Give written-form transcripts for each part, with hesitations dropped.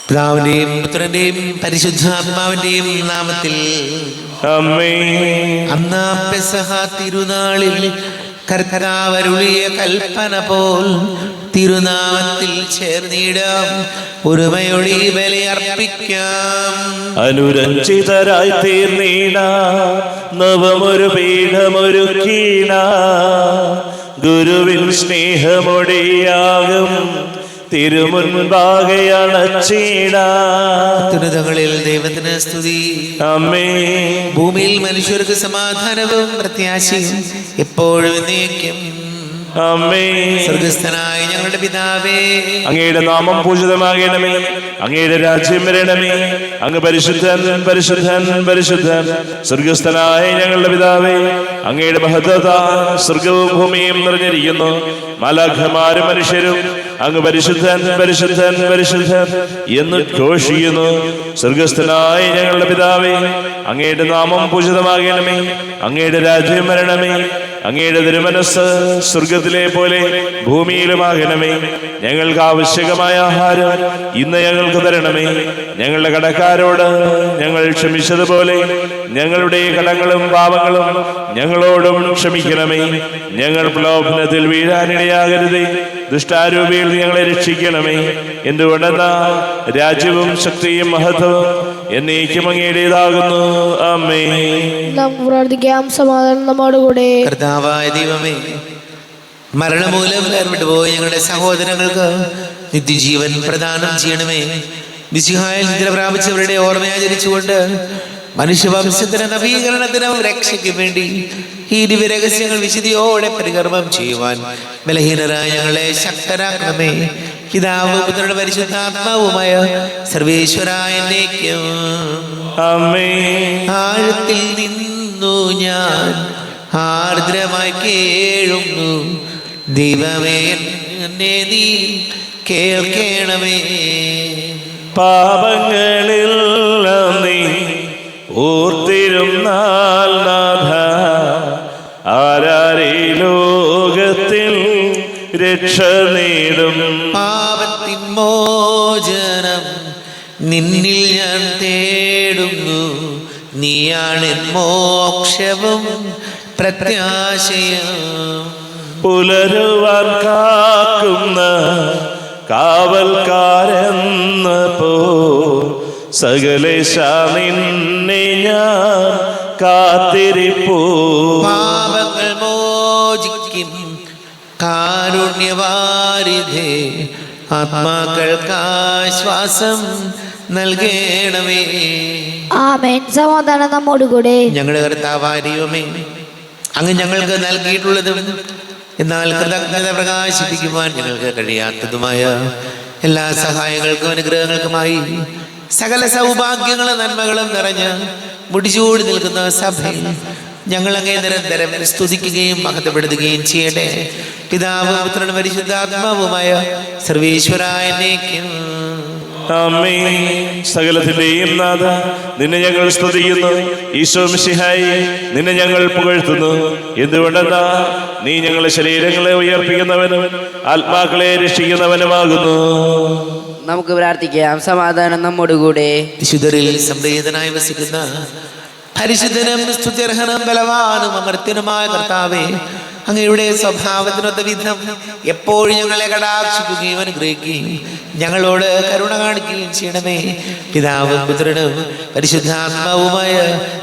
പിതാവിന്റെയും പുത്രന്റെയും പരിശുദ്ധാത്മാവിന്റെയും നാമത്തിൽ ആമേൻ. അന്നാ പെസഹ തിരുനാളിൽ കർത്താവരുളിയ കൽപ്പന പോൽ തിരുനാമത്തിൽ ചേർന്നിടാം, ഒരുമയൊഴി ബലിയർപ്പിക്കാം. അനുരഞ്ജിതരായി തീർന്നീട നവമൊരു പീഠമൊരുക്കീട, ഗുരുവിൻ സ്നേഹമൊടിയാകും തിരുമുൻപാകെ അണച്ചീട. തുരിതങ്ങളിൽ ദൈവത്തിന് സ്തുതി. ആമേൻ. ഭൂമിയിൽ മനുഷ്യർക്ക് സമാധാനവും പ്രത്യാശയും എപ്പോഴും എന്നേക്കും. ആമേൻ. സ്വർഗസ്ഥനായ ഞങ്ങളുടെ പിതാവേ, അങ്ങയുടെ നാമം പൂജിതമാകണമേ, അങ്ങയുടെ രാജ്യം വരണമേ, അങ്ങ് പരിശുദ്ധൻ പരിശുദ്ധൻ പരിശുദ്ധൻ. സ്വർഗസ്ഥനായ ഞങ്ങളുടെ പിതാവേ, അങ്ങയുടെ മഹത്വത സ്വർഗവും ഭൂമിയും നിറഞ്ഞിരിക്കുന്നു. മാലാഖമാരും മനുഷ്യരും അങ്ങ് പരിശുദ്ധൻ പരിശുദ്ധൻ പരിശുദ്ധൻ എന്ന് ഘോഷിക്കുന്നു. സ്വർഗസ്ഥനായ ഞങ്ങളുടെ പിതാവേ, അങ്ങയുടെ നാമം പൂജിതമാകണമേ, അങ്ങയുടെ രാജ്യം വരണമേ, അങ്ങയുടെ തിരുമനസ്സ് സ്വർഗത്തിലെ പോലെ ഭൂമിയിലുമാകണമേ. ഞങ്ങൾക്ക് ആവശ്യകമായ ആഹാരം ഇന്ന് ഞങ്ങൾക്ക് തരണമേ. ഞങ്ങളുടെ കടക്കാരോട് ഞങ്ങൾ ക്ഷമിച്ചതുപോലെ ഞങ്ങളുടെ കടങ്ങളും പാപങ്ങളും ഞങ്ങളോടും ക്ഷമിക്കണമേ. ഞങ്ങൾ പ്രലോഭനത്തിൽ വീഴാനിടയാകരുതേ, ദുഷ്ടാരൂപിയിൽ ഞങ്ങളെ രക്ഷിക്കണമേ. എന്തുകൊണ്ടെന്നാ രാജ്യവും ശക്തിയും മഹത്വവും എന്നേക്കും അങ്ങയുടേതാകുന്നു. ആമേൻ. നമുക്ക് പ്രാർത്ഥിക്കാം. സമാധാനം നമ്മോടുകൂടെ. കർത്താവായ ദൈവമേ, മരണമൂലം വേർപെട്ടുപോയി ഞങ്ങളുടെ സഹോദരങ്ങൾക്ക് നിത്യജീവൻ പ്രദാനം ചെയ്യണമേ. മിശിഹായിൽ നിദ്ര പ്രാപിച്ചവരുടെ ഓർമ്മയാചരിച്ചുകൊണ്ട് മനുഷ്യവംശത്തിന് നവീകരണത്തിനും രക്ഷയ്ക്കും വേണ്ടി ഈ ദിവ്യരഹസ്യങ്ങൾ വിശുദ്ധിയോടെ പരികർമ്മം ചെയ്യുവാൻ ബലഹീനരായ ഞങ്ങളെ ശക്തരാക്കണമേ. പിതാവും പുത്രന്റെ പരിശുദ്ധാത്മാവുമായ സർവേശ്വരായ എന്നേക്കും. ആമേൻ. ആഴത്തിൽ നിന്നു ഞാൻ ആർദ്രമായി കേഴുന്നു, ദൈവമേ എന്നെ നീ കേൾക്കണമേ. പാപങ്ങളിൽ നീ ഓർത്തിരുന്നാൽ നാഥ, ആരാരീ ലോകത്തിൽ രക്ഷ നേടും. പാപത്തിൻ മോചനം നിന്നിൽ ഞാൻ തേടുന്നു, നീയാണ് മോക്ഷവും പ്രത്യാശയും. പുലരുവാൻ കാക്കുന്ന കാവൽക്കാരെന്ന പോ സകലേശ നിന്നെ ഞാൻ കാത്തിരിപ്പൂ. പാപങ്ങൾ മോചിക്കും കാരുണ്യവാരിധേ, ആത്മാക്കൾക്ക് ആശ്വാസം നൽകണമേ. ആമേൻ. സമാധാനം നമ്മോടുകൂടെ. ഞങ്ങളുടെ കർത്താവായ ദൈവമേ, അങ്ങ് ഞങ്ങൾക്ക് നൽകിയിട്ടുള്ളതും എന്നാൽ കൃതജ്ഞത പ്രകാശിപ്പിക്കുവാൻ ഞങ്ങൾക്ക് കഴിയാത്തതുമായ എല്ലാ സഹായങ്ങൾക്കും അനുഗ്രഹങ്ങൾക്കുമായി സകല സൗഭാഗ്യങ്ങളും നന്മകളും നിറഞ്ഞ് മുടിചൂടി നിൽക്കുന്ന സഭയിൽ ഞങ്ങൾ അങ്ങേ നിരന്തരം സ്തുതിക്കുകയും മഹത്വപ്പെടുത്തുകയും ചെയ്യട്ടെ. പിതാവും പുത്രനും പരിശുദ്ധാത്മാവുമായ സർവേശ്വരായ എന്നേക്കും. ആമേൻ. സകലത്തിന്റെയും നാഥ, നിന്നെ ഞങ്ങൾ സ്തുതിക്കുന്നു. ഈശോ മിശിഹായി, നിന്നെ ഞങ്ങൾ പുകഴ്ത്തുന്നു. എന്തുകൊണ്ടെന്നാ നീ ഞങ്ങളുടെ ശരീരങ്ങളെ ഉയർപ്പിക്കുന്നവനും ആത്മാക്കളെ രക്ഷിക്കുന്നവനുമാകുന്നു. നമുക്ക് പ്രാർത്ഥിക്കാം. സമാധാനം നമ്മോടുകൂടെ. വിശുദ്ധരിൽ സംപ്രീതനായി വസിക്കുന്ന പരിശുദ്ധനും സ്തുത്യർഹനും ബലവാനും അമർത്യനുമായ കർത്താവേ, അങ്ങയുടെ സ്വഭാവത്തിനൊത്ത വിധം എപ്പോഴും ഞങ്ങളെ കടാക്ഷിക്കുകയും അനുഗ്രഹിക്കുകയും ഞങ്ങളോട് കരുണ കാണിക്കുകയും ചെയ്യണമേ. പിതാവും പുത്രനും പരിശുദ്ധാത്മാവുമായ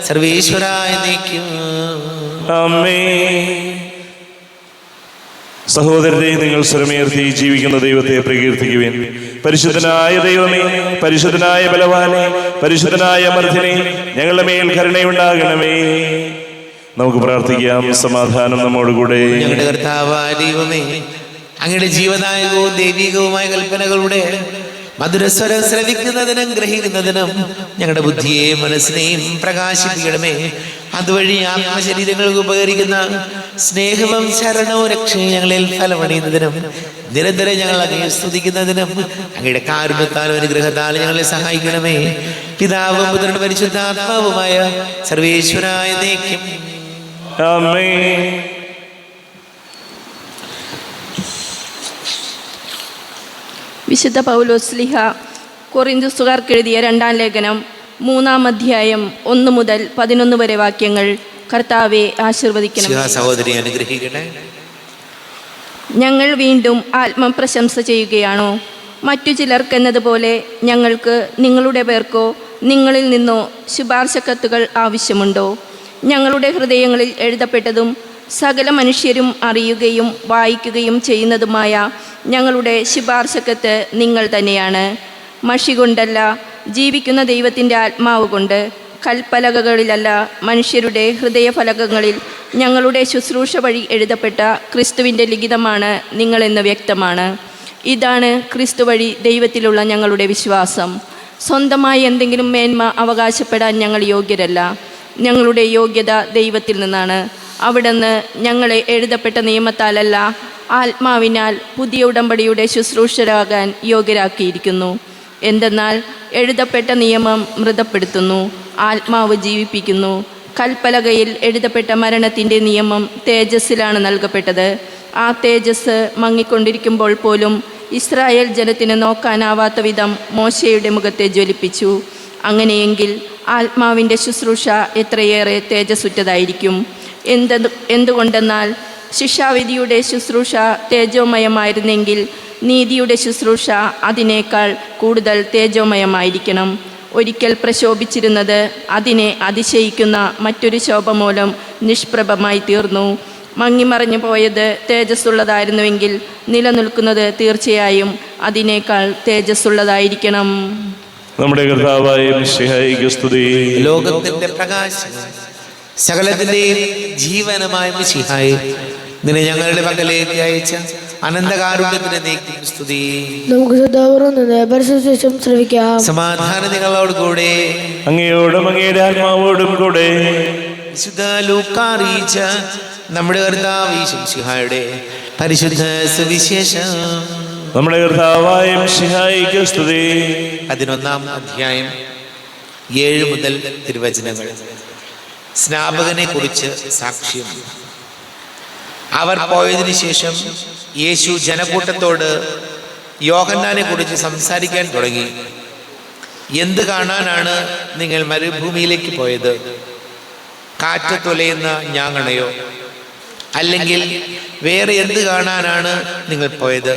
സർവേശ്വരായ എന്നേക്കും. ആമേൻ. സഹോദരരെ, നിങ്ങൾ സ്വരമുയർത്തി ജീവിക്കുന്ന ദൈവത്തെ പ്രകീർത്തിക്കുവിൻ. പരിശുദ്ധനായ ദൈവമേ, പരിശുദ്ധനായ ബലവാനെ, പരിശുദ്ധനായ അമർത്യനെ, ഞങ്ങളുടെ മേൽ കരുണയുണ്ടാകണമേ. നമുക്ക് പ്രാർത്ഥിക്കാം. സമാധാനം നമ്മോടുകൂടെ. ഞങ്ങളുടെ കർത്താവായ ദൈവമേ, അങ്ങയുടെ ജീവദായകവും ദൈവികവുമായ കൽപ്പനകളുടെ മധുരസ്വരം ശ്രവിക്കുന്നതിനും ഗ്രഹിക്കുന്നതിനും ഞങ്ങളുടെ ബുദ്ധിയെയും മനസ്സിനെയും പ്രകാശിപ്പിക്കണമേ. അതുവഴി ആത്മശരീരങ്ങൾക്ക് ഉപകരിക്കുന്ന സ്നേഹവും ശരണവും രക്ഷയും ഞങ്ങളിൽ ഫലമണിയുന്നതിനും നിരന്തരം ഞങ്ങൾ അങ്ങയെ സ്തുതിക്കുന്നതിനും അങ്ങയുടെ കാരുണ്യത്താലും അനുഗ്രഹത്താലും ഞങ്ങളെ സഹായിക്കണമേ. പിതാവും പുത്രനും പരിശുദ്ധാത്മാവുമായ സർവേശ്വരായ എന്നേക്കും. ആമേൻ. വിശുദ്ധ പൗലോസ് ശ്ലീഹ കൊറിന്തുസുകാർക്ക് എഴുതിയ 2-ാം ലേഖനം 3-ാം അധ്യായം 1 മുതൽ 11 വരെ വാക്യങ്ങൾ. കർത്താവെ ആശീർവദിക്കണം. സഹോദരി അനുഗ്രഹിക്കട്ടെ. ഞങ്ങൾ വീണ്ടും ആത്മപ്രശംസ ചെയ്യുകയാണോ? മറ്റു ചിലർക്കെന്നതുപോലെ ഞങ്ങൾക്ക് നിങ്ങളുടെ പേർക്കോ നിങ്ങളിൽ നിന്നോ ശുപാർശ കത്തുകൾ ആവശ്യമുണ്ടോ? ഞങ്ങളുടെ ഹൃദയങ്ങളിൽ എഴുതപ്പെട്ടതും സകല മനുഷ്യരും അറിയുകയും വായിക്കുകയും ചെയ്യുന്നതുമായ ഞങ്ങളുടെ ശുപാർശ കത്ത് നിങ്ങൾ തന്നെയാണ്. മഷി കൊണ്ടല്ല, ജീവിക്കുന്ന ദൈവത്തിൻ്റെ ആത്മാവ് കൊണ്ട്. കൽപ്പലകകളിലല്ല, മനുഷ്യരുടെ ഹൃദയഫലകങ്ങളിൽ ഞങ്ങളുടെ ശുശ്രൂഷ വഴി എഴുതപ്പെട്ട ക്രിസ്തുവിൻ്റെ ലിഖിതമാണ് നിങ്ങളെന്ന് വ്യക്തമാണ്. ഇതാണ് ക്രിസ്തു വഴി ദൈവത്തിലുള്ള ഞങ്ങളുടെ വിശ്വാസം. സ്വന്തമായി എന്തെങ്കിലും മേന്മ അവകാശപ്പെടാൻ ഞങ്ങൾ യോഗ്യരല്ല. ഞങ്ങളുടെ യോഗ്യത ദൈവത്തിൽ നിന്നാണ്. അവിടുന്ന് ഞങ്ങളെ എഴുതപ്പെട്ട നിയമത്താലല്ല, ആത്മാവിനാൽ പുതിയ ഉടമ്പടിയുടെ ശുശ്രൂഷരാകാൻ യോഗ്യരാക്കിയിരിക്കുന്നു. എന്തെന്നാൽ എഴുതപ്പെട്ട നിയമം മൃതപ്പെടുത്തുന്നു, ആത്മാവ് ജീവിപ്പിക്കുന്നു. കൽപ്പലകയിൽ എഴുതപ്പെട്ട മരണത്തിൻ്റെ നിയമം തേജസ്സിലാണ് നൽകപ്പെട്ടത്. ആ തേജസ് മങ്ങിക്കൊണ്ടിരിക്കുമ്പോൾ പോലും ഇസ്രായേൽ ജനത്തിന് നോക്കാനാവാത്ത വിധം മോശയുടെ മുഖത്തെ ജ്വലിപ്പിച്ചു. അങ്ങനെയെങ്കിൽ ആത്മാവിൻ്റെ ശുശ്രൂഷ എത്രയേറെ തേജസ്സുറ്റതായിരിക്കും. എന്തുകൊണ്ടെന്നാൽ ശിക്ഷാവിധിയുടെ ശുശ്രൂഷ തേജോമയമായിരുന്നെങ്കിൽ നീതിയുടെ ശുശ്രൂഷ അതിനേക്കാൾ കൂടുതൽ തേജോമയമായിരിക്കണം. ഒരിക്കൽ പ്രശോഭിച്ചിരുന്നത് അതിനെ അതിശയിക്കുന്ന മറ്റൊരു ശോഭ മൂലം നിഷ്പ്രഭമായി തീർന്നു. മങ്ങിമറഞ്ഞു പോയത് തേജസ്സുള്ളതായിരുന്നുവെങ്കിൽ നിലനിൽക്കുന്നത് തീർച്ചയായും അതിനേക്കാൾ തേജസ്സുള്ളതായിരിക്കണം. നമ്മുടെ കർത്താവായ മിശിഹായിക്ക് സ്തുതി. ലോകത്തിന്റെ പ്രകാശം സകലത്തിന്റെയും ജീവനമായ മിശിഹായെ, നിന്നെ ഞങ്ങളുടെ പക്കലേക്ക് അയച്ച അനന്തകാരുണ്യത്തിന് നീക്കി സ്തുതി. നമുക്ക് ശ്രദ്ധാപൂർവം നിന്ന് പരിശുദ്ധം ശ്രവിക്കാം. സമാധാനം നിങ്ങളോട് കൂടെ, അങ്ങയോടും അങ്ങയുടെ ആത്മാവോടും കൂടെ. വിശുദ്ധ ലൂക്കാ അറിയിച്ച നമ്മുടെ കർത്താവ് മിശിഹായുടെ പരിശുദ്ധ സുവിശേഷം. നമ്മുടെ കർത്താവായ മിശിഹായിക്ക് സ്തുതി. 11-ാം അധ്യായം 7 മുതൽ തിരുവചനങ്ങൾ. സ്നാപകനെ കുറിച്ച് സാക്ഷ്യം. അവർ പോയതിനു ശേഷം യേശു ജനക്കൂട്ടത്തോട് യോഹന്നാനെ കുറിച്ച് സംസാരിക്കാൻ തുടങ്ങി. എന്ത് കാണാനാണ് നിങ്ങൾ മരുഭൂമിയിലേക്ക് പോയത്? കാറ്റ് തുലയുന്ന ഞാങ്ങണയോ? അല്ലെങ്കിൽ വേറെ എന്ത് കാണാനാണ് നിങ്ങൾ പോയത്?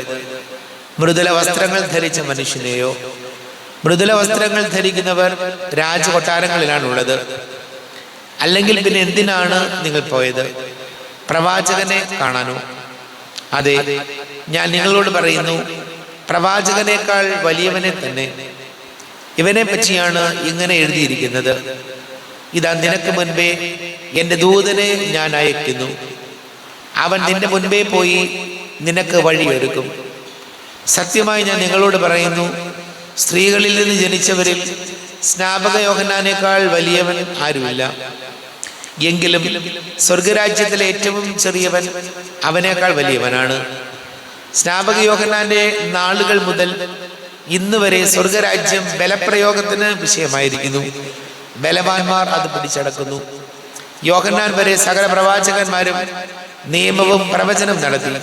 മൃദുല വസ്ത്രങ്ങൾ ധരിച്ച മനുഷ്യനെയോ? മൃദുല വസ്ത്രങ്ങൾ ധരിക്കുന്നവർ രാജകൊട്ടാരങ്ങളിലാണുള്ളത്. അല്ലെങ്കിൽ പിന്നെ എന്തിനാണ് നിങ്ങൾ പോയത്? പ്രവാചകനെ കാണാനോ? അതെ, ഞാൻ നിങ്ങളോട് പറയുന്നു, പ്രവാചകനേക്കാൾ വലിയവനെ തന്നെ. ഇവനെ പറ്റിയാണ് ഇങ്ങനെ എഴുതിയിരിക്കുന്നത്: ഇതാ, നിനക്ക് മുൻപേ എൻ്റെ ദൂതനെ ഞാൻ അയക്കുന്നു. അവൻ നിന്റെ മുൻപേ പോയി നിനക്ക് വഴിയൊരുക്കും. സത്യമായി ഞാൻ നിങ്ങളോട് പറയുന്നു, സ്ത്രീകളിൽ നിന്ന് ജനിച്ചവരിൽ സ്നാപക യോഹന്നാനേക്കാൾ വലിയവൻ ആരുമില്ല. എങ്കിലും സ്വർഗരാജ്യത്തിലെ ഏറ്റവും ചെറിയവൻ അവനേക്കാൾ വലിയവനാണ്. സ്നാപക യോഹന്നാന്റെ നാളുകൾ മുതൽ ഇന്ന് വരെ സ്വർഗരാജ്യം ബലപ്രയോഗത്തിന് വിഷയമായിരിക്കുന്നു. ബലവാന്മാർ അത് പിടിച്ചടക്കുന്നു. യോഹന്നാൻ വരെ സകല പ്രവാചകന്മാരും നിയമവും പ്രവചനം നടത്തി.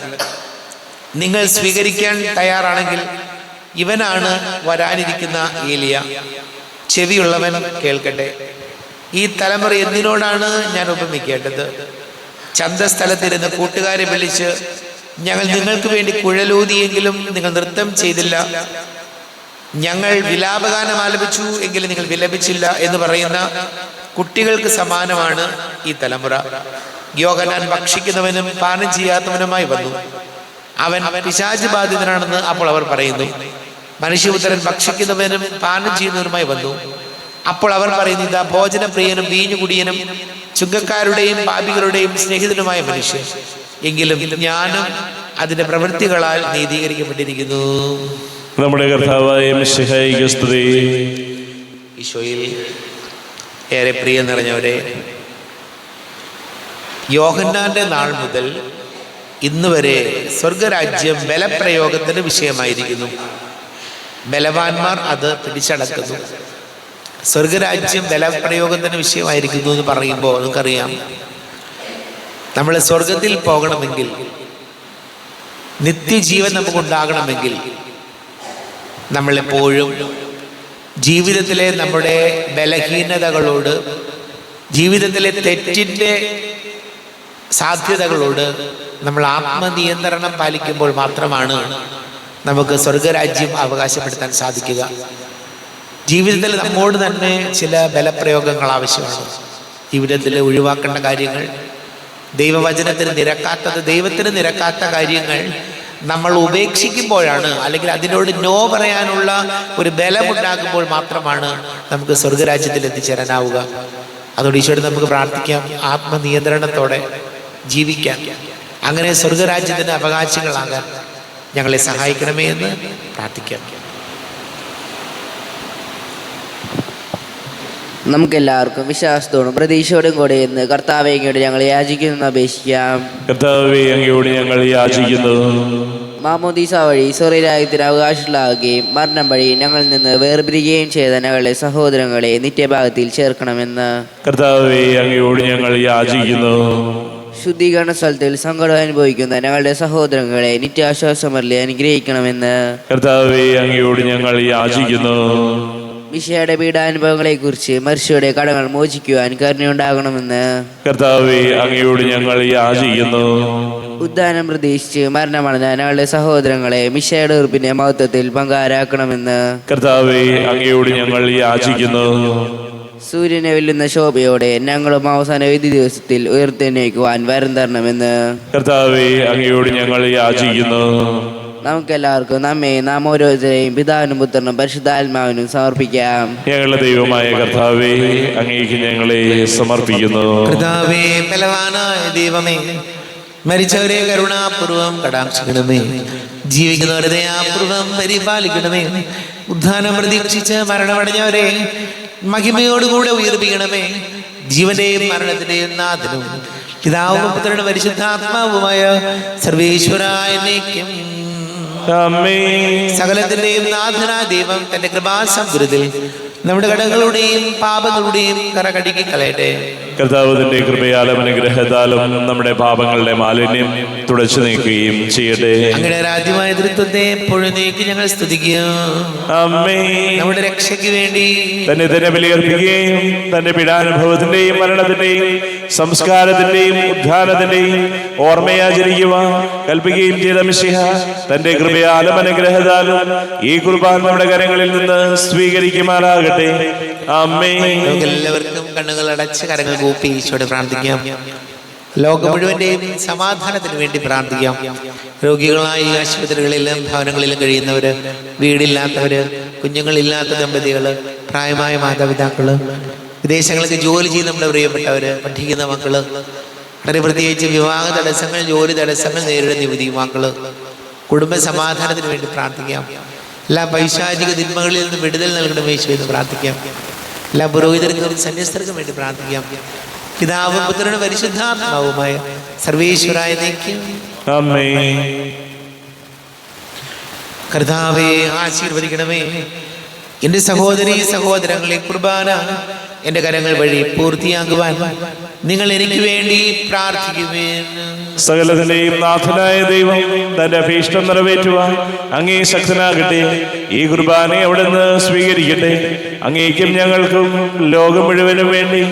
നിങ്ങൾ സ്വീകരിക്കാൻ തയ്യാറാണെങ്കിൽ ഇവനാണ് വരാനിരിക്കുന്ന ഏലിയ. ചെവിയുള്ളവൻ കേൾക്കട്ടെ. ഈ തലമുറ എന്തിനോടാണ് ഞാൻ ഉപമിക്കേണ്ടത്? ചന്തസ്ഥലത്തിരുന്ന് കൂട്ടുകാരെ വിളിച്ച്, ഞങ്ങൾ നിങ്ങൾക്ക് വേണ്ടി കുഴലൂതിയെങ്കിലും നിങ്ങൾ നൃത്തം ചെയ്തില്ല, ഞങ്ങൾ വിലാപഗാനം ആലപിച്ചു എങ്കിലും നിങ്ങൾ വിലപിച്ചില്ല എന്ന് പറയുന്ന കുട്ടികൾക്ക് സമാനമാണ് ഈ തലമുറ. യോഹന്നാൻ ഭക്ഷിക്കുന്നവനും പാനം ചെയ്യാത്തവനുമായി വന്നു. അവൻ പിശാച് ബാധിതനാണെന്ന് അപ്പോൾ അവർ പറയുന്നു. മനുഷ്യപുത്രൻ ഭക്ഷിക്കുന്നവനും പാനം ചെയ്യുന്നവനുമായി വന്നു. അപ്പോൾ അവർ പറയുന്നു, ഇതാ ഭോജനപ്രിയനും വീഞ്ഞുകുടിയനും ചുങ്കക്കാരുടെയും പാപികളുടെയും സ്നേഹിതനുമായ മനുഷ്യൻ. എങ്കിലും ജ്ഞാനം അതിന്റെ പ്രവൃത്തികളാൽ നീതീകരിക്കപ്പെട്ടിരിക്കുന്നു. നമ്മുടെ കർത്താവായ മിശിഹായിക്ക് സ്തുതി. ഈശോയിൽ ഏറെ പ്രിയം നിറഞ്ഞവരെ, യോഹന്നാന്റെ നാൾ മുതൽ ഇന്ന് വരെ സ്വർഗരാജ്യം ബലപ്രയോഗത്തിന് വിഷയമായിരിക്കുന്നു. ബലവാന്മാർ അത് പിടിച്ചടക്കുന്നു. സ്വർഗരാജ്യം ബലപ്രയോഗത്തിന് വിഷയമായിരിക്കുന്നു എന്ന് പറയുമ്പോൾ നമുക്കറിയാം, നമ്മൾ സ്വർഗത്തിൽ പോകണമെങ്കിൽ, നിത്യജീവൻ നമുക്കുണ്ടാകണമെങ്കിൽ നമ്മളെപ്പോഴും ജീവിതത്തിലെ നമ്മുടെ ബലഹീനതകളോട്, ജീവിതത്തിലെ തെറ്റിൻ്റെ സാധ്യതകളോട് നമ്മൾ ആത്മനിയന്ത്രണം പാലിക്കുമ്പോൾ മാത്രമാണ് നമുക്ക് സ്വർഗരാജ്യം അവകാശപ്പെടുത്താൻ സാധിക്കുക. ജീവിതത്തിൽ നമ്മോട് തന്നെ ചില ബലപ്രയോഗങ്ങൾ ആവശ്യമാണ്. ജീവിതത്തിൽ ഒഴിവാക്കേണ്ട കാര്യങ്ങൾ, ദൈവവചനത്തിന് നിരക്കാത്തത്, ദൈവത്തിന് നിരക്കാത്ത കാര്യങ്ങൾ നമ്മൾ ഉപേക്ഷിക്കുമ്പോഴാണ്, അല്ലെങ്കിൽ അതിനോട് നോ പറയാനുള്ള ഒരു ബലമുണ്ടാകുമ്പോൾ മാത്രമാണ് നമുക്ക് സ്വർഗരാജ്യത്തിൽ എത്തിച്ചേരാനാവുക. അതോട് ഈശോയോട് നമുക്ക് പ്രാർത്ഥിക്കാം, ആത്മനിയന്ത്രണത്തോടെ ജീവിക്കാൻ, അങ്ങനെ സ്വർഗരാജ്യത്തിന് അവകാശികളാകാൻ ഞങ്ങളെ സഹായിക്കണമേ എന്ന് പ്രാർത്ഥിക്കാം. നമുക്കെല്ലാവർക്കും വിശ്വാസത്തോടും പ്രതീക്ഷയോടും കൂടെ ഇന്ന് കർത്താവെ അങ്ങയോട് ഞങ്ങൾ യാചിക്കുന്നു അപേക്ഷിക്കാം. കർത്താവേ, അങ്ങയോട് ഞങ്ങൾ യാചിക്കുന്നു. മാമോദീസ വഴി സ്വർഗരാജ്യത്തിന് അവകാശികളാകുകയും മരണം വഴി ഞങ്ങളിൽ നിന്ന് വേർപിരിയുകയും ചെയ്ത ഞങ്ങളുടെ സഹോദരങ്ങളെ നിത്യഭാഗത്തിൽ ചേർക്കണമെന്ന് കർത്താവേ, അങ്ങയോട് ഞങ്ങൾ യാചിക്കുന്നു. ശുദ്ധീകരണ സ്ഥലത്തിൽ സങ്കടം അനുഭവിക്കുന്ന ഞങ്ങളുടെ സഹോദരങ്ങളെ നിത്യാശ്വാസമല്ലേ അനുഗ്രഹിക്കണമെന്ന് കർത്താവേ, അങ്ങയോട് ഞങ്ങൾ യാചിക്കുന്നു. മിശിഹായുടെ പീഡാനുഭവങ്ങളെ കുറിച്ച് മനുഷ്യരുടെ കടങ്ങൾ മോചിക്കുവാൻ കരുണയുണ്ടാകണമെന്ന് കർത്താവേ, അങ്ങയോട് ഞങ്ങൾ യാചിക്കുന്നു. ഉദ്ധാനം പ്രതീക്ഷിച്ച് മരണമടഞ്ഞ ഞങ്ങളുടെ സഹോദരങ്ങളെ മിശിഹായുടെ ഉറപ്പിന്റെ മഹത്വത്തിൽ പങ്കാരാക്കണമെന്ന് കർത്താവേ, അങ്ങയോട് ഞങ്ങൾ യാചിക്കുന്നു. സൂര്യനെ വെല്ലുന്ന ശോഭയോടെ ഞങ്ങളും അവസാന വിധി ദിവസത്തിൽ ഉയർത്തെഴുന്നേൽക്കുവാൻ വരം തരണമെന്ന് കർത്താവേ, അങ്ങയോട് ഞങ്ങൾ യാചിക്കുന്നു. നമുക്കെല്ലാവർക്കും നമ്മെ നാം ഓരോരുത്തരെയും പിതാവിനും പുത്രനും പരിശുദ്ധാത്മാവിനും സമർപ്പിക്കാം. ഞങ്ങളുടെ ദൈവമായ കർത്താവേ, അങ്ങേക്ക് ഞങ്ങളെ സമർപ്പിക്കുന്നു. കർത്താവേ, ബലവാനായ ദൈവമേ, മരിച്ചവരെ കരുണാപൂർവം കടാക്ഷിക്കണമേ, ജീവിക്കുന്നവരെ ദയാപൂർവം പരിപാലിക്കണമേ, ഉദ്ധാനം പ്രതീക്ഷിച്ച് മരണമടഞ്ഞവരെ മഹിമയോടുകൂടെ ഉയർപ്പിക്കണമേ. ജീവന്റെയും മരണത്തിന്റെയും നാഥനും പിതാവും പുത്രനും പരിശുദ്ധാത്മാവുമായ സർവേശ്വരായ എന്നേക്കും സകലത്തിന്റെയും നാഥനായ ദൈവം തന്റെ കൃപാസമൃദ്ധിയിൽ നമ്മുടെ കടങ്ങളുടെയും പാപങ്ങളുടെയും കറകടിക്കി കളയട്ടെ. കർത്താവിന്റെ കൃപയാലും അനുഗ്രഹത്താലും നമ്മുടെ പാപങ്ങളുടെ മാലിന്യം തുടച്ചു നീക്കുകയും ചെയ്യട്ടെ. അങ്ങയുടെ രാജ്യമായ ദൃത്വത്തെ എപ്പോഴും നീക്കി ഞങ്ങൾ സ്തുതിക്കും. നമ്മുടെ രക്ഷയ്ക്ക് വേണ്ടി തന്നെ ബലിയർപ്പിക്കുകയും തന്റെ പീഡാനുഭവത്തിന്റെയും മരണത്തിന്റെയും സംസ്കാരത്തിന്റെയും ഉദ്ധാനത്തിന്റെയും ഓർമ്മയാചരിക്കുവാൻ കൽപ്പിക്കുകയും ചെയ്ത മിശിഹ തന്റെ കൃപയാലും അനുഗ്രഹത്താലും ഈ കുർബാന നമ്മുടെ കരങ്ങളിൽ നിന്ന് സ്വീകരിക്കുമാറാകട്ടെ. എല്ലാവർക്കും കണ്ണുകൾ അടച്ച് കരങ്ങൾ കൂപ്പി ഈശോയോട് പ്രാർത്ഥിക്കാം. ലോകം മുഴുവന്റെയും സമാധാനത്തിന് വേണ്ടി പ്രാർത്ഥിക്കാം. രോഗികളായി ആശുപത്രികളിലും ഭവനങ്ങളിലും കഴിയുന്നവര്, വീടില്ലാത്തവര്, കുഞ്ഞുങ്ങളില്ലാത്ത ദമ്പതികള്, പ്രായമായ മാതാപിതാക്കള്, വിദേശങ്ങൾക്ക് ജോലി ചെയ്യുന്ന നമ്മുടെ പ്രിയപ്പെട്ടവര്, പഠിക്കുന്ന മക്കള്, വളരെ പ്രത്യേകിച്ച് വിവാഹ തടസ്സങ്ങൾ, ജോലി തടസ്സങ്ങൾ നേരിടുന്ന യുവതി യുവാക്കള്, കുടുംബ സമാധാനത്തിന് വേണ്ടി പ്രാർത്ഥിക്കാം. എല്ലാ പൈശാചിക തിന്മകളിൽ നിന്ന് വിടുതൽ നൽകണം യേശുവേ എന്ന് പ്രാർത്ഥിക്കാം. എല്ലാ പുരോഹിതർക്കും സന്യസ്തർക്കും വേണ്ടി പ്രാർത്ഥിക്കാം. പിതാവും പുത്രനും പരിശുദ്ധാത്മാവുമായ സർവേശ്വരായ എന്നേക്കും ആമേൻ. കർത്താവേ, ആശീർവദിക്കണമേ. എൻ്റെ സഹോദരീ സഹോദരങ്ങളെ കുർബാന എൻ്റെ കരങ്ങൾ വഴി പൂർത്തിയാക്കുവാൻ നിങ്ങൾ എനിക്ക് വേണ്ടി പ്രാർത്ഥിക്കുമേ. സകലത്തിന്റെയും നാഥനായ ദൈവം തന്റെ അഭീഷ്ടം നിറവേറ്റുവാൻ അങ്ങേ ശക്തനാകട്ടെ. ഈ കുർബാനയെ അവിടുന്ന് സ്വീകരിക്കട്ടെ. അങ്ങേക്കും ഞങ്ങൾക്കും ലോകം മുഴുവനും വേണ്ടി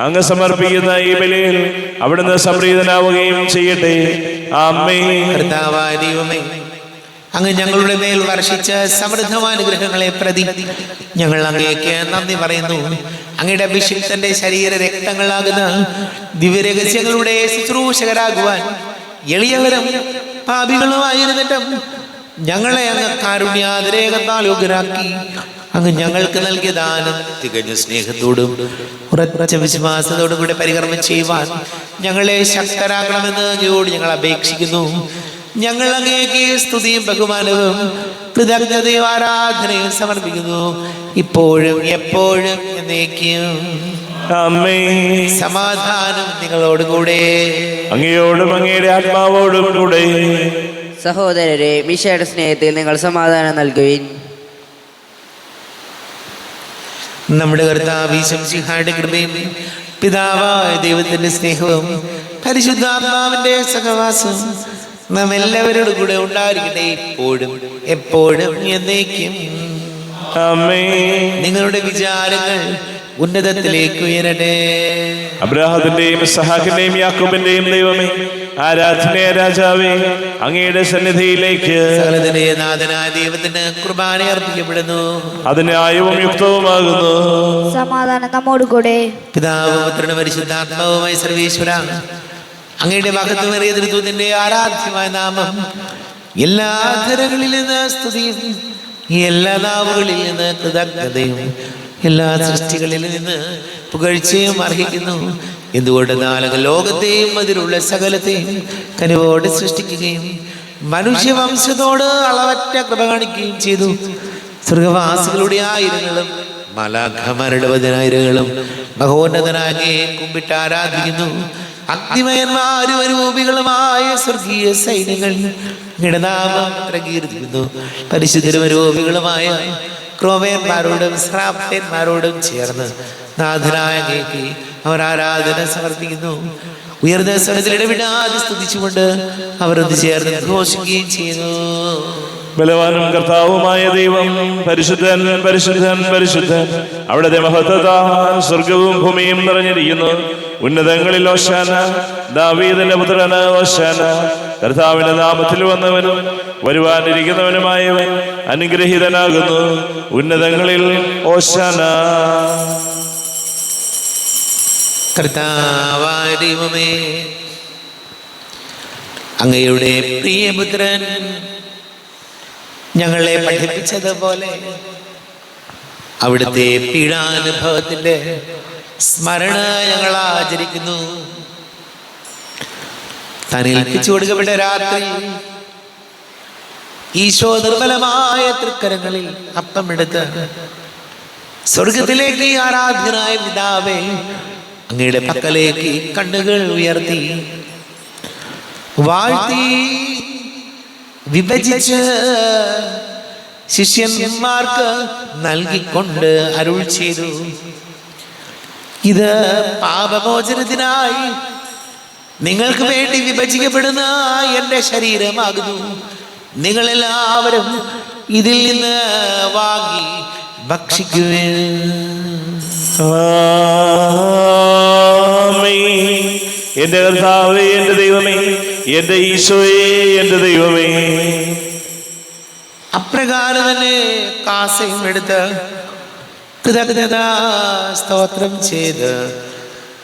അങ്ങ് സമർപ്പിക്കുന്ന ഈ ബലിയിൽ അവിടുന്ന് സംപ്രീതനാവുകയും ചെയ്യട്ടെ. ആമേൻ. കർത്താവായ ദൈവമേ, അങ്ങ് ഞങ്ങളുടെ മേൽ വർഷിച്ച സമൃദ്ധമായ അനുഗ്രഹങ്ങളെ പ്രതി ഞങ്ങൾ അങ്ങേക്ക് നന്ദി പറയുന്നു. അങ്ങയുടെ അഭിഷിക്തന്റെ ശരീര രക്തങ്ങളാകുന്ന ദിവ്യരഹസ്യങ്ങളുടെ ശുശ്രൂഷകരാകുവാൻ എളിയവരും പാപികളുമായിരുന്നിട്ടും ഞങ്ങളെ അങ്ങ് കാരുണ്യാതിരേകത്താൽ യോഗ്യരാക്കി. അങ്ങ് ഞങ്ങൾക്ക് നൽകിയ ദാനം തികഞ്ഞ സ്നേഹത്തോടും ഉറച്ച വിശ്വാസത്തോടും കൂടെ പരികർമ്മം ചെയ്യുവാൻ ഞങ്ങളെ ശക്തരാക്കണമെന്ന് അങ്ങയോട് ഞങ്ങൾ അപേക്ഷിക്കുന്നു. ഞങ്ങൾ അങ്ങേക്ക് സ്തുതിയും ബഹുമാനവും കൃതജ്ഞതയും ആരാധനയും സമർപ്പിക്കുന്നു, ഇപ്പോഴും എപ്പോഴും എന്നേക്കും. ആമേൻ. സമാധാനം നിങ്ങളോടുകൂടെ, അങ്ങയോടും അങ്ങയുടെ ആത്മാവോടും കൂടെ. സഹോദരരെ, മിശിഹായുടെ സ്നേഹത്തിൽ നിങ്ങൾ സമാധാനം നൽകുവിൻ. നമ്മുടെ കർത്താവ് ഈശോയുടെ കൃപയും പിതാവായ ദൈവത്തിന്റെ സ്നേഹവും പരിശുദ്ധാത്മാവിന്റെ സഹവാസം നാം എല്ലാവരോടും കൂടെ ഉണ്ടായിരിക്കട്ടെ, ഇപ്പോഴും എപ്പോഴും എന്നേക്കും. ആമേൻ. നിങ്ങളുടെ വിചാരങ്ങൾ ഉന്നതത്തിലേക്ക് ഉയരട്ടെ. അബ്രാഹത്തിന്റെയും ഇസ്ഹാക്കിന്റെയും യാക്കോബിന്റെയും ദൈവമേ, ആരാധനയ രാജാവേ, അങ്ങയുടെ സന്നിധിയിലേക്ക് സകലത്തിന്റെ നാഥനായ ദൈവത്തിന് കുർബാന അർപ്പിക്കപ്പെടുന്നു. അത് ന്യായവും യുക്തവുമാകുന്നു. സമാധാനം നമ്മോടുകൂടെ. പിതാവ് പുത്രനും പരിശുദ്ധാത്മാവുമായി സർവേശ്വര, അങ്ങയുടെ മഹത്വമേറിയ തൃത്വത്തിന്റെ ആരാധ്യമായ നാമം എല്ലാ ധരങ്ങളിൽ നിന്ന് സ്തുതിയും എല്ലാ നാവുകളിൽ നിന്ന് കൃതജ്ഞതയും എല്ലാ സൃഷ്ടികളിൽ നിന്ന് പുകഴ്ചയും അർഹിക്കുന്നു. എന്തുകൊണ്ടെന്നാൽ ലോകത്തെയും അതിലുള്ള സകലത്തെയും കനിവോടെ സൃഷ്ടിക്കുകയും മനുഷ്യവംശത്തോട് അളവറ്റ കൃപ കാണിക്കുകയും ചെയ്തു. സ്വർഗവാസികളുടെ ആയിരങ്ങളും മലാഖമാരുടെ പതിനായിരങ്ങളും മഹോന്നതനായ കുമ്പിട്ട് ആരാധിക്കുന്നു. അഗ്നിമയന്മാരും അരൂപികളുമായ സ്വർഗീയ സൈന്യങ്ങൾ നാമം പ്രകീർത്തിക്കുന്നു. പരിശുദ്ധരും അരൂപികളുമായ ക്രോവേന്മാരോടും ശ്രാപ്പന്മാരോടും ചേർന്ന് നാഥനായ അങ്ങേക്ക് അവർ ആരാധന സമർപ്പിക്കുന്നു. ഉയർന്ന സ്വരത്തിൽ ഇടവിടാതെ സ്തുതിച്ചുകൊണ്ട് അവർ ഒന്ന് ചേർന്ന് ഘോഷിക്കുകയും ചെയ്യുന്നു. ബലവാനും കർത്താവുമായ ദൈവം പരിശുദ്ധൻ പരിശുദ്ധൻ പരിശുദ്ധൻ, അവിടുത്തെ മഹത്വത്താൽ സ്വർഗവും ഭൂമിയും നിറഞ്ഞിരിക്കുന്നു. ഉന്നതങ്ങളിൽ ഓശാന, ദാവീദിന്റെ പുത്രന് ഓശാന. കർത്താവിന്റെ നാമത്തിൽ വന്നവനും വരുവാനിരിക്കുന്നവനുമായവൻ അനുഗ്രഹീതനാകുന്നു. ഉന്നതങ്ങളിൽ ഓശാന. കർത്താവായ ദൈവമേ, അങ്ങയുടെ പ്രിയപുത്രൻ ഞങ്ങളെ പഠിപ്പിച്ചതുപോലെ അവിടുത്തെ പീഡാനുഭവത്തിന്റെ സ്മരണ ഞങ്ങൾ ആചരിക്കുന്നു. താൻ ഏൽപ്പിച്ചു കൊടുക്കപ്പെട്ട രാത്രി ഈശോ നിർമ്മലമായ തൃക്കരങ്ങളിൽ അപ്പമെടുത്ത് സ്വർഗത്തിലേക്ക് ആരാധ്യനായ പിതാവേ, അങ്ങയുടെ പക്കലേക്ക് കണ്ണുകൾ ഉയർത്തി വാഴ്ത്തി വിഭജിച്ച് ശിഷ്യന്മാർക്ക് നൽകിക്കൊണ്ട് അരുൾ ചെയ്തു, ഇത് പാപമോചനത്തിനായി നിങ്ങൾക്ക് വേണ്ടി വിഭജിക്കപ്പെടുന്ന എൻ്റെ ശരീരമാകുന്നു. നിങ്ങളെല്ലാവരും ഇതിൽ നിന്ന് വാങ്ങി ഭക്ഷിക്കുവിൻ. എന്റെ കർത്താവേ, എന്റെ ദൈവമേ, എന്റെ ഈശോയെ, എന്റെ ദൈവമേ. അപ്രകാരം തന്നെ കാസയും എടുത്ത് കൃതജ്ഞതാ സ്തോത്രം ചെയ്ത്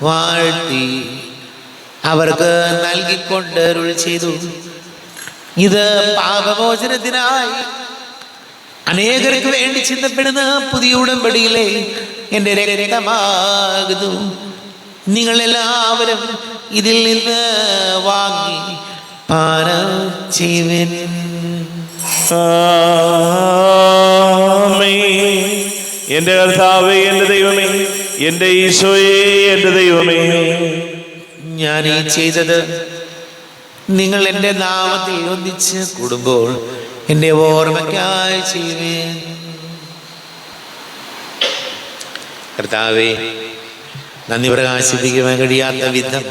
വാഴ്ത്തി അവർക്ക് നൽകിക്കൊണ്ട് അരുൾ ചെയ്തു, ഇത് പാപമോചനത്തിനായി അനേകർക്ക് വേണ്ടി ചിന്തപ്പെടുന്ന പുതിയ ഉടമ്പടിയിലെ എൻ്റെ രക്തമാകുന്നു. നിങ്ങളെല്ലാവരും ഇതിൽ നിന്ന് വാങ്ങി പാനം ചെയ്യുവിൻ. എന്റെ കർത്താവേ, എന്റെ ദൈവമേ, എന്റെ ഈശോയെ, എന്റെ ദൈവമേ. ഞാൻ ഈ ചെയ്തത് നിങ്ങൾ എൻ്റെ നാമത്തിൽ ഒന്നിച്ച് കൂടുമ്പോൾ എൻ്റെ ഓർമ്മയ്ക്കായി ചെയ്യുവിൻ. കർത്താവേ, നന്ദി പ്രകാശിപ്പിക്കുവാൻ കഴിയാത്ത വിധം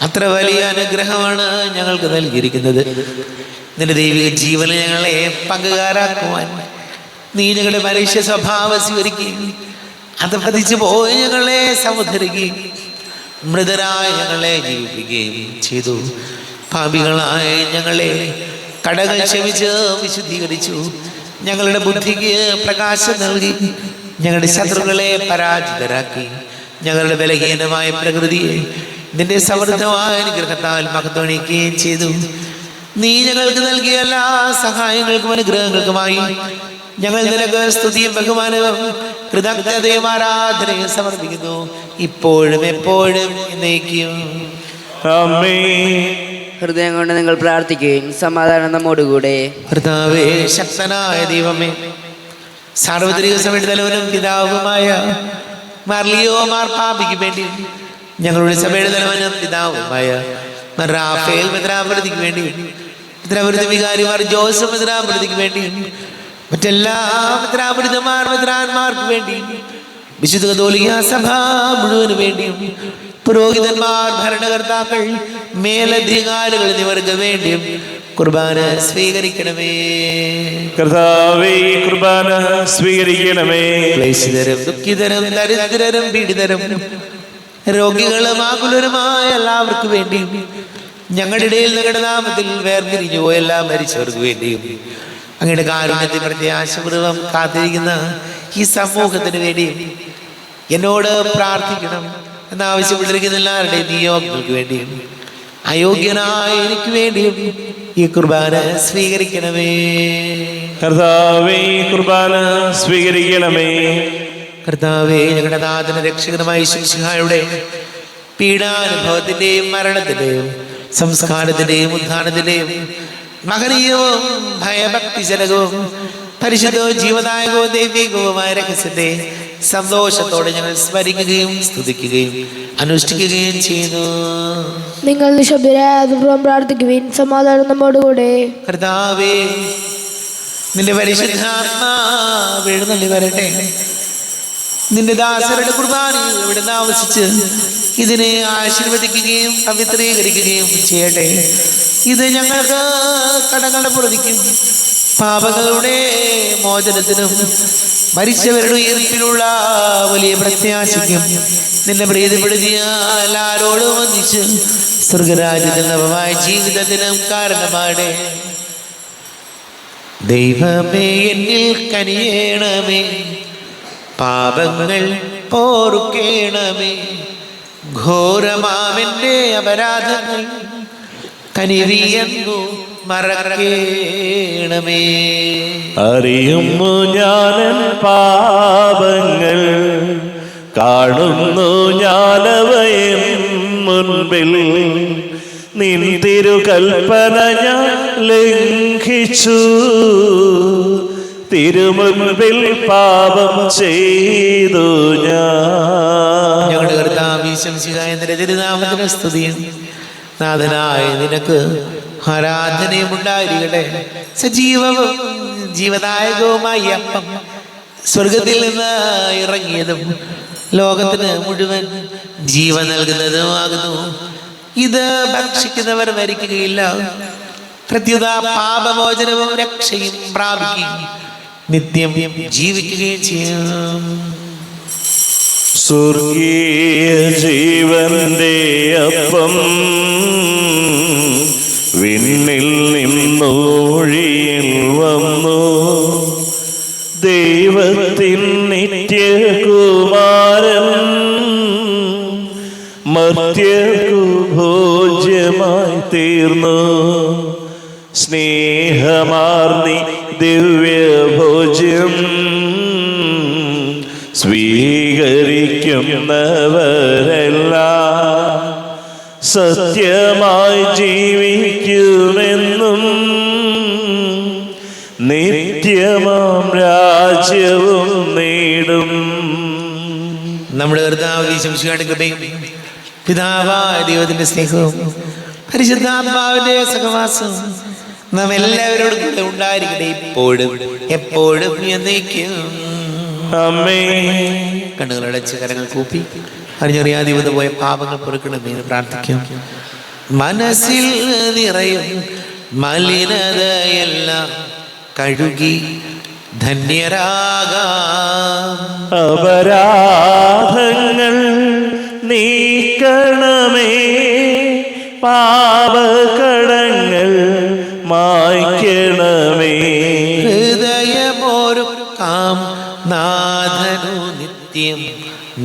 അത്ര വലിയ അനുഗ്രഹമാണ് ഞങ്ങൾക്ക് നൽകിയിരിക്കുന്നത്. നിന്റെ ദൈവിക ജീവനെ ഞങ്ങളെ പങ്കുകാരാക്കുവാൻ നീ ഞങ്ങളുടെ മനുഷ്യ സ്വഭാവം സ്വീകരിക്കുകയും അത് പതിച്ചു പോയി ഞങ്ങളെ സമുദ്ധരിക്കുകയും മൃതരായ ഞങ്ങളെ ജീവിപ്പിക്കുകയും ചെയ്തു. പാപികളായ ഞങ്ങളെ കടകൾ ക്ഷമിച്ച് വിശുദ്ധീകരിച്ചു. ഞങ്ങളുടെ ബുദ്ധിക്ക് പ്രകാശം നൽകി ഞങ്ങളുടെ ശത്രുക്കളെ പരാജിതരാക്കി. ഞങ്ങളുടെ ബലഹീനമായ പ്രകൃതിയെ നിന്റെ സമൃദ്ധമായ അനുഗ്രഹത്താൽ മഹത്വണിക്കുകയും ചെയ്തു. നീ ഞങ്ങൾക്ക് നൽകിയ എല്ലാ സഹായങ്ങൾക്കും അനുഗ്രഹങ്ങൾക്കുമായി ഞങ്ങൾ നിനക്ക് സ്തുതിയും ബഹുമാനവും കൃതജ്ഞതയും ആരാധനയും സമർപ്പിക്കുന്നു, ഇപ്പോഴും എപ്പോഴും എന്നേക്കും. ഹൃദയം കൊണ്ട് നിങ്ങൾ പ്രാർത്ഥിക്കുകയും സമാധാനം നമ്മോടുകൂടെ. കർത്താവേ, ശക്തനായ ദൈവമേ, സാർവത്രിക സഭയുടെ തലവനും പിതാവുമായ മാർലിയോ മാർപ്പാപ്പിക്ക് വേണ്ടി, ഞങ്ങളുടെ സഭയുടെ തലവനും പിതാവുമായ റാഫേൽ മെത്രാപൊലീത്തയ്ക്ക് വേണ്ടി, മെത്രാപൊലീത്ത വികാരിമാർ ജോസഫ് മെത്രാപൊലീത്തയ്ക്ക് വേണ്ടി, മറ്റെല്ലാ മെത്രാന്മാർക്ക് വേണ്ടി, വിശുദ്ധ കത്തോലിക്കാ സഭ മുഴുവന് വേണ്ടിയും, പുരോഹിതന്മാർ, ഭരണകർത്താക്കൾ, മേലധികാരികൾ എന്നിവർക്ക് വേണ്ടിയും കുർബാന സ്വീകരിക്കണമേ. കർത്താവേ, കുർബാന സ്വീകരിക്കണമേ. ക്ലേശിതരും ദുഃഖിതരും ദരിദ്രരും പീഡിതരും രോഗികളും ആകുലരുമായ എല്ലാവർക്കും വേണ്ടിയും ഞങ്ങളുടെ ഇടയിൽ നിങ്ങളുടെ നാമത്തിൽ വേർതിരിഞ്ഞു പോയ എല്ലാ മരിച്ചവർക്ക് വേണ്ടിയും അങ്ങയുടെ കാരുണ്യത്തെ പ്രത്യാശപൂർവം കാത്തിരിക്കുന്ന ഈ സമൂഹത്തിന് വേണ്ടിയും എന്നോട് പ്രാർത്ഥിക്കണം എന്നാവശ്യപ്പെട്ടിരിക്കുന്ന എല്ലാവരുടെയും നിയോഗങ്ങൾക്ക് വേണ്ടിയും അയോഗ്യനായ എനിക്ക് വേണ്ടിയും ഈ കുർബാന സ്വീകരിക്കണമേ. കർത്താവേ, കുർബാന സ്വീകരിക്കണമേ. കർത്താവേ, ഞങ്ങളുടെ നാഥന രക്ഷകനുമായ ശിഹായുടെ പീഡാനുഭവത്തിന്റെയും മരണത്തിന്റെയും സംസ്കാരത്തിന്റെയും ഉദ്ധാനത്തിന്റെയും മഹനീയവും ഭയഭക്തിജനകവും പരിശുദ്ധവും ജീവദായകവും ദൈവികവുമായ രഹസ്യത്തെ സന്തോഷത്തോടെ ഞങ്ങൾ സ്മരിക്കുകയും സ്തുതിക്കുകയും അനുഷ്ഠിക്കുകയും ചെയ്യുന്നു. നിങ്ങൾ നിശബ്ദരായ പ്രാർത്ഥിക്കുവിൻ. സമാധാനം നമ്മോടുകൂടെ. കർത്താവേ, നിന്റെ പരിശുദ്ധാത്മാവ് എഴുന്നള്ളി വരട്ടെ. നിന്റെ ദാസരുടെ കുർബാനയിൽ ഇവിടെ ആവസിച്ച് ഇതിനെ ആശീർവദിക്കുകയും പവിത്രീകരിക്കുകയും ചെയ്യട്ടെ. ഇത് ഞങ്ങൾക്ക് കടങ്ങളുടെ പ്രതിക്കും പാപങ്ങളുടെ മോചനത്തിനും മരിച്ചവരുടെ ഉയർപ്പിലുള്ള വലിയ പ്രത്യാശയ്ക്കും നിന്നെ പ്രീതിപ്പെടുത്തിയ എല്ലാവരോടും ഒന്നിച്ച് സ്വർഗരാജ്യത്തിൽ നവമായ ജീവിതത്തിനും കാരണമാടെ. ദൈവമേ, എന്നിൽ കനിയേണമേ, പാപങ്ങൾ പോറുക്കേണമേ, ഘോരമാമെൻ്റെ അപരാധങ്ങൾ കനിവിയെന്നു മറക്കേണമേ. അറിയുന്നു ഞാനൻ പാപങ്ങൾ, കാണുന്നു ഞാനവയൻ മുൻപിൽ. നിൻ തിരുകൽപ്പന ഞാൻ ലംഘിച്ചു, തിരുമുൻപിൽ പാപം ചെയ്തു ഞാൻ. ഞങ്ങളുടെ കർത്താവേ ശംസിഹായ നിന്റെ തിരുനാമത്തിന് സ്തുതിയും നാഥനായ നിനക്ക് ആരാധനയും ഉണ്ടായിരിക്കട്ടെ. സജീവവും ജീവദായകവുമായ അപ്പം സ്വർഗത്തിൽ നിന്ന് ഇറങ്ങിയതും ലോകത്തിന് മുഴുവൻ ജീവൻ നൽകുന്നതുമാകുന്നു. ഇത് ഭക്ഷിക്കുന്നവർ മരിക്കുകയില്ല, പ്രത്യുത പാപമോചനവും രക്ഷയും പ്രാപിക്കുകയും നിത്യം ജീവിക്കുകയും ചെയ്യും. സ്വർഗീയ ജീവന്റെ അപ്പം വിണ്ണിൽ നിന്നൊഴിയിൽ വന്നു, ദൈവത്തിൻ നിത്യകുമാരൻ മർത്യർക്കു ഭോജ്യമായി തീർന്നു. സ്നേഹമാർന്നി ദിവ്യഭോജ്യം സ്വീകരിക്കുന്നവരെല്ലാം സത്യമായി ജീവിക്കുമെന്നും നിത്യമാം രാജ്യവും നേടും. നമ്മുടെ കർത്താവ് ശംസിഹായുടെ കൃപയും പിതാവായ ദൈവത്തിന്റെ സ്നേഹവും പരിശുദ്ധാത്മാവിന്റെ സഹവാസവും നാം എല്ലാവരോടും കൂടെ ഉണ്ടായിരിക്കട്ടെ, ഇപ്പോഴും എപ്പോഴും എന്നേക്കും. കണ്ണുകളടച്ച് കരങ്ങൾ കൂപ്പി അറിഞ്ഞറിയാതെ വന്നു പോയ പാപങ്ങൾ പൊറുക്കണമെന്ന് എന്ന് പ്രാർത്ഥിക്കാം. മനസ്സിൽ നിറയും മലിനതയെല്ലാം കഴുകി ധന്യരാകാം. അപരാധങ്ങൾ നീക്കണമേ, പാപകടങ്ങൾ മായ്ക്കണമേ. ഹൃദയമൊരുക്കാം നാഥനു നിത്യം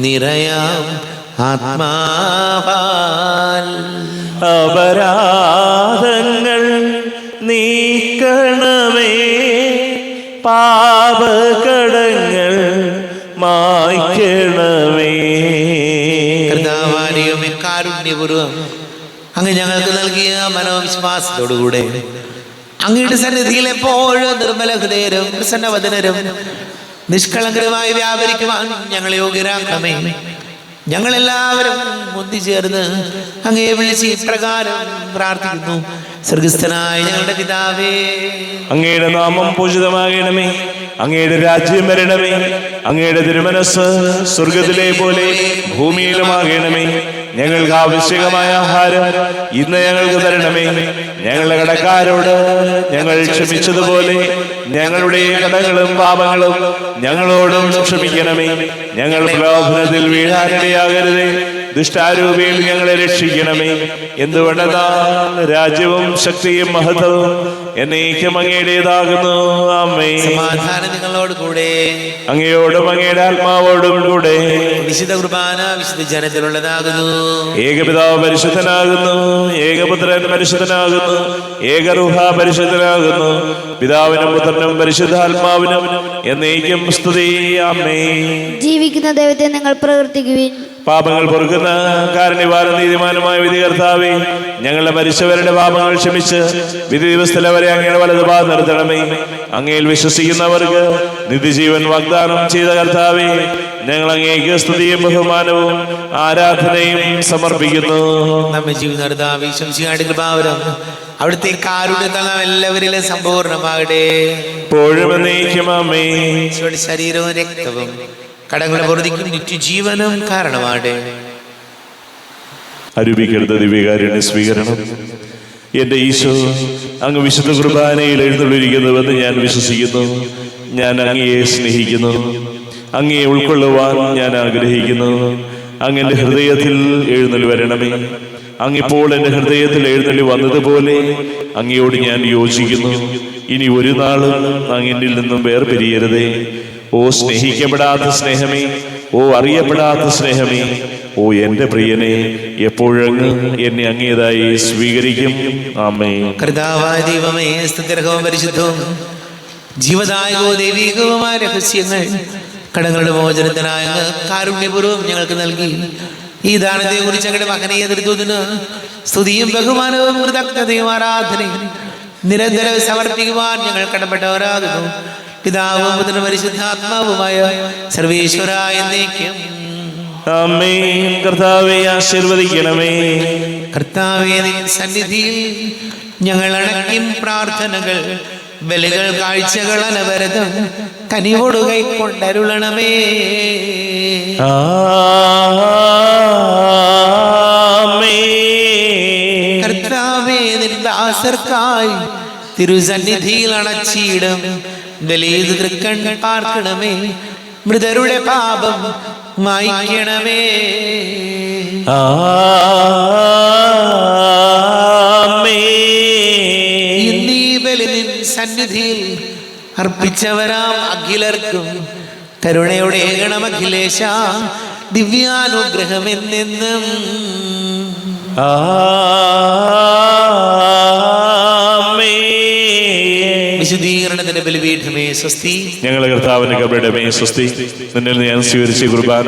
നിറയാം ആത്മാവാൽ. അപരാധങ്ങൾ നീക്കണമേ, പാപകടങ്ങൾ മായ്ക്കണമേ. കർത്താവാനെയും കാരുണ്യപൂർവ്വം അങ്ങ് ഞങ്ങൾക്ക് നൽകിയ മനോവിശ്വാസത്തോടുകൂടെ അങ്ങയുടെ സന്നിധിയിൽ എപ്പോഴും നിർമ്മല ഹൃദയരും പ്രസന്നവദനരും നിഷ്കളങ്കരമായി വ്യാപരിക്കുവാൻ ഞങ്ങളെ യോഗ്യരാക്കണമേ. ഞങ്ങളെല്ലാവരും ഒത്തുചേർന്ന് അങ്ങയെ വിളിച്ച് ഇപ്രകാരം പ്രാർത്ഥിക്കുന്നു. സ്വർഗസ്ഥനായ ഞങ്ങളുടെ പിതാവേ, അങ്ങയുടെ നാമം പൂജിതമാകണമേ, അങ്ങയുടെ രാജ്യം വരണമേ, അങ്ങയുടെ തിരുമനസ് സ്വർഗത്തിലെ പോലെ ഭൂമിയിലുമാകണമേ. ഞങ്ങൾക്ക് ആവശ്യമായ ആഹാരം ഇന്ന് ഞങ്ങൾക്ക് തരണമേ. ഞങ്ങളുടെ കടക്കാരോട് ഞങ്ങൾ ക്ഷമിച്ചതുപോലെ ഞങ്ങളുടെ കടങ്ങളും പാപങ്ങളും ഞങ്ങളോടും ക്ഷമിക്കണമേ. ഞങ്ങൾ പ്രലോഭനത്തിൽ വീഴാനിടയാകരുതേ, ദുഷ്ടാരൂപിയിൽ ഞങ്ങളെ രക്ഷിക്കണമേ. എന്തുകൊണ്ടെന്നാൽ രാജ്യവും ശക്തിയും മഹത്വവും എന്നേക്കും അങ്ങയുടേതാകുന്നു. ആമേൻ. സമാധാനം നിങ്ങളോട് കൂടെ, അങ്ങയോടും അങ്ങയുടെ ആത്മാവോടും കൂടെ. വിശുദ്ധ കുർബാന വിശുദ്ധ ജനത്തിലുള്ളതാകുന്നു. ഏകപിതാവ് പരിശുദ്ധനാകുന്നു, ഏകപുത്രൻ പരിശുദ്ധനാകുന്നു, ഏകരൂഹ പരിശുദ്ധനാകുന്നു. പിതാവിനും പുത്രനും പരിശുദ്ധാത്മാവിനും എന്നേക്കും സ്തുതി. ആമേൻ. ജീവിക്കുന്ന ദൈവത്തെ നിങ്ങൾ പ്രവർത്തിക്കുവിൻ. പാപങ്ങൾ പൊറുക്കുന്ന കാരുണ്യവാനും നീതിമാനുമായ വിധി കർത്താവേ, ഞങ്ങളുടെ മരിച്ചവരുടെ പാപങ്ങൾ ക്ഷമിച്ച് വിധി ദിവസത്തിലെ വരെ അങ്ങയുടെ വലതുഭാഗം നിർത്തണമേ. അങ്ങയിൽ വിശ്വസിക്കുന്നവർക്ക് നിത്യജീവൻ വാഗ്ദാനം ചെയ്ത കർത്താവേ, ഞങ്ങൾ അങ്ങേക്ക് സ്തുതിയും ബഹുമാനവും ആരാധനയും സമർപ്പിക്കുന്നു. നമ്മെ ജീവിതം കൃപാവരം അവിടുത്തെ കാരുണ്യത്താൽ നാം എല്ലാവരിലും സമ്പൂർണ്ണമാകട്ടെ. ഇപ്പോഴും എന്നേക്കും ആമേൻ. ഈശോയുടെ ശരീരവും രക്തവും കടങ്ങളുടെ പൊറുതിക്കും നിത്യജീവനും കാരണമാകട്ടെ. അരൂപിക്കെടുത്ത ദിവ്യകാരുണ്യ സ്വീകരണം. എന്റെ ഈശോ, അങ്ങ് വിശുദ്ധ കുർബാനയിൽ എഴുന്നള്ളിരിക്കുന്നുവെന്ന് ഞാൻ വിശ്വസിക്കുന്നു. ഞാൻ അങ്ങയെ സ്നേഹിക്കുന്നു. അങ്ങയെ ഉൾക്കൊള്ളുവാൻ ഞാൻ ആഗ്രഹിക്കുന്നു. അങ്ങ് എൻ്റെ ഹൃദയത്തിൽ എഴുന്നള്ളി വരണമേ. അങ്ങിപ്പോൾ എൻ്റെ ഹൃദയത്തിൽ എഴുന്നള്ളി വന്നതുപോലെ അങ്ങയോട് ഞാൻ യോജിക്കുന്നു. ഇനി ഒരു നാളും അങ്ങിൽ നിന്നും വേർപിരിയരുതേ. ഓ സ്നേഹിക്കപ്പെടാത്ത സ്നേഹമേ, ഓ അറിയപ്പെടാത്ത സ്നേഹമേ, ഓ എൻ്റെ പ്രിയനെ, എപ്പോഴും എന്നെ അങ്ങേതായി സ്വീകരിക്കും. ആമേൻ. കർത്താവായ ദൈവമേ, സ്തുത്യർഹവും പരിശുദ്ധവും ജീവദായകവും ദൈവികവുമായ രഹസ്യങ്ങൾ കടങ്ങളുടെ മോചനത്തിനായ കാരുണ്യപൂർവ്വം ഞങ്ങൾക്ക് നൽകി. ഈ ദാനത്തെ കുറിച്ച് ഞങ്ങളുടെ മകനീയ നേതൃത്വത്തിന് സ്തുതിയും ബഹുമാനവും കൃതജ്ഞതയും ആരാധനയും നിരന്തരം സമർപ്പിക്കുവാൻ ഞങ്ങൾ കടപ്പെട്ടവരാകുന്നു. പിതാവും പുത്രനും പരിശുദ്ധാത്മാവുമായ സർവേശ്വര എന്നേക്കും ആമേൻ. കർത്താവേ ആശീർവദിക്കണമേ. കർത്താവേ, നിൻ സന്നിധിയിൽ ഞങ്ങൾ അണയ്ക്കും പ്രാർത്ഥനകൾ, ബലികൾ, കാഴ്ചകൾ അനവരതം കനിവോട് കൈക്കൊണ്ടരുളണമേ. കർത്താവേ, നിൻ ദാസർക്കായി തിരുസന്നിധിയിൽ അണച്ചിടും ബലിയിൽ തൃക്കൺ പാർക്കണമേ. മൃതരുടെ പാപം മായ്ക്കണമേ. ഇന്നീ ബലി നിൻ സന്നിധിയിൽ അർപ്പിച്ചവരാം അഖിലർക്കും കരുണയുടെ ഏകണം അഖിലേശ, ദിവ്യാനുഗ്രഹം എന്നെന്നും. വിശുദ്ധീകരണത്തിന്റെ ബലിപീഠമേ സ്വസ്തി. ഞങ്ങളുടെ കർത്താവിന്റെ കബറിടമേ സ്വസ്തി. നിന്നിൽ ഞാൻ സ്വീകരിച്ച കുർബാന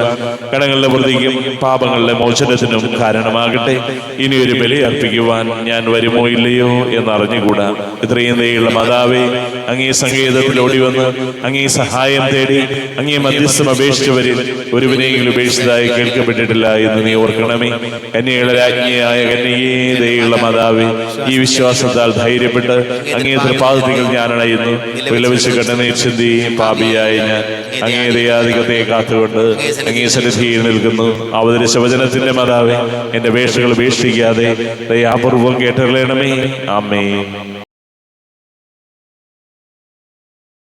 കടങ്ങളുടെ പ്രതിക്കും പാപങ്ങളുടെ മോചനത്തിനും കാരണമാകട്ടെ. ഇനിയൊരു ബലി അർപ്പിക്കുവാൻ ഞാൻ വരുമോ ഇല്ലയോ എന്നറിഞ്ഞുകൂടാ. ഇത്രയും ദയുള്ള മാതാവേ, അങ്ങേ സങ്കേതത്തിൽ ഓടിവന്ന് അങ്ങേ സഹായം തേടി അങ്ങേ മധ്യസ്ഥം അപേക്ഷിച്ചവരിൽ ഒരുവിനെയെങ്കിലും ഉപേക്ഷിച്ചതായി കേൾക്കപ്പെട്ടിട്ടില്ല എന്ന് നീ ഓർക്കണമേ. കന്യകളുടെ രാജ്ഞിയായ കന്യകേ, ദയുള്ള മാതാവേ, ഈ വിശ്വാസത്താൽ ധൈര്യപ്പെട്ട് അങ്ങേ തൃപാദത്തിൽ ഞാൻ അണയുന്നു. വിലപിച്ച് കണ്ണുനീർ ചിന്തി പാപിയായി ഞാൻ അങ്ങേ ദയാധികത്തെ കാത്തുകൊണ്ട് അങ്ങേ സന്നിധിയിൽ നിൽക്കുന്നു. അവതരിച്ച വചനത്തിന്റെ മാതാവേ, എന്റെ വേഷകൾ ഉപേക്ഷിക്കാതെ ദയാപൂർവം കേട്ടറിയണമേ. ആമേൻ.